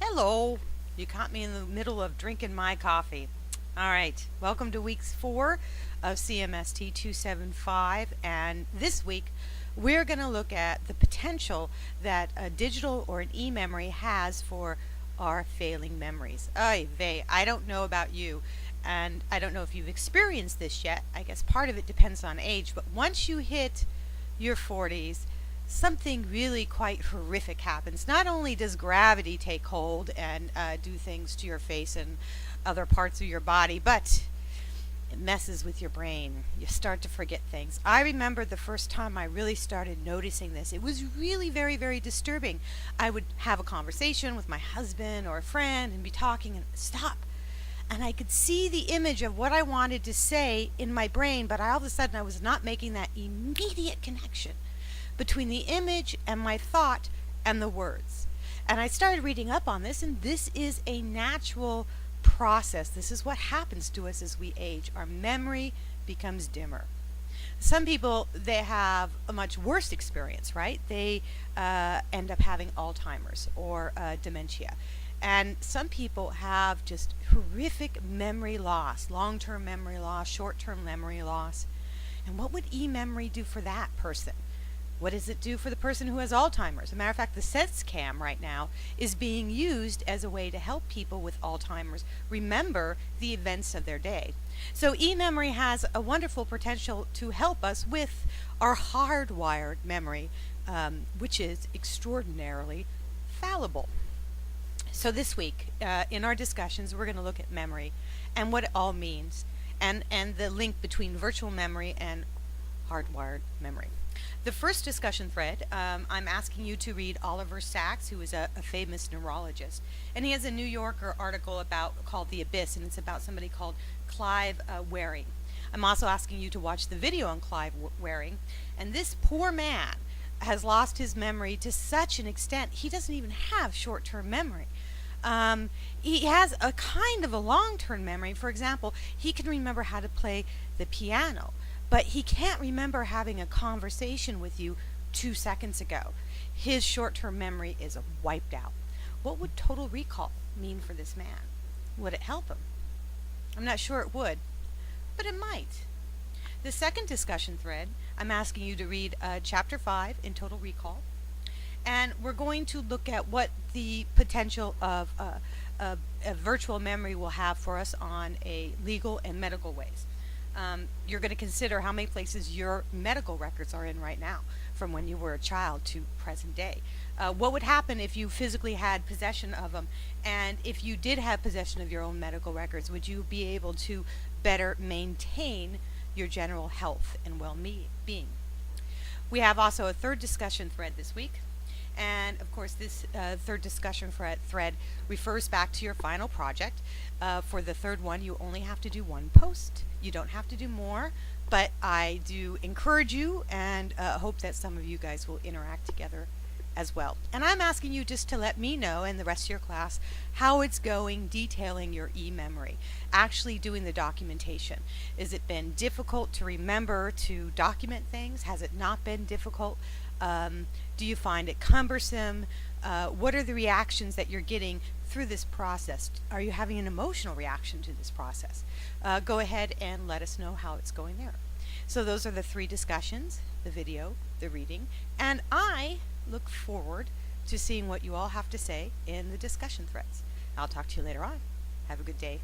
Hello. You caught me in the middle of drinking my coffee. All right. Welcome to week 4 of CMST275. And this week, we're going to look at the potential that a digital or an e-memory has for our failing memories. Ay vey, I don't know about you, and I don't know if you've experienced this yet. I guess part of it depends on age, but once you hit your 40s, something really quite horrific happens. Not only does gravity take hold and do things to your face and other parts of your body, but it messes with your brain. You start to forget things. I remember the first time I really started noticing this. It was really very, very disturbing. I would have a conversation with my husband or a friend and be talking and stop. And I could see the image of what I wanted to say in my brain, but all of a sudden I was not making that immediate connection between the image and my thought and the words. And I started reading up on this, and this is a natural process. This is what happens to us as we age. Our memory becomes dimmer. Some people, they have a much worse experience, right? They end up having Alzheimer's or dementia. And some people have just horrific memory loss, long-term memory loss, short-term memory loss. And what would e-memory do for that person? What does it do for the person who has Alzheimer's? As a matter of fact, the SSCC right now is being used as a way to help people with Alzheimer's remember the events of their day. So e-memory has a wonderful potential to help us with our hardwired memory, which is extraordinarily fallible. So this week, in our discussions, we're going to look at memory and what it all means, and the link between virtual memory and hardwired memory. The first discussion thread, I'm asking you to read Oliver Sacks, who is a famous neurologist. And he has a New Yorker article called The Abyss, and it's about somebody called Clive Waring. I'm also asking you to watch the video on Clive Waring. And this poor man has lost his memory to such an extent, he doesn't even have short-term memory. He has a kind of a long-term memory. For example, he can remember how to play the piano, but he can't remember having a conversation with you 2 seconds ago. His short-term memory is wiped out. What would total recall mean for this man? Would it help him? I'm not sure it would, but it might. The second discussion thread, I'm asking you to read Chapter 5 in Total Recall, and we're going to look at what the potential of a virtual memory will have for us on a legal and medical ways. You're going to consider how many places your medical records are in right now, from when you were a child to present day. What would happen if you physically had possession of them? And if you did have possession of your own medical records, would you be able to better maintain your general health and well-being? We have also a third discussion thread this week. And of course, this third discussion thread refers back to your final project. For the third one, you only have to do one post. You don't have to do more, but I do encourage you and hope that some of you guys will interact together as well. And I'm asking you just to let me know and the rest of your class how it's going detailing your e-memory, actually doing the documentation. Has it been difficult to remember to document things? Has it not been difficult? Do you find it cumbersome? What are the reactions that you're getting through this process? Are you having an emotional reaction to this process? Go ahead and let us know how it's going there. So those are the 3 discussions, the video, the reading, and I look forward to seeing what you all have to say in the discussion threads. I'll talk to you later on. Have a good day.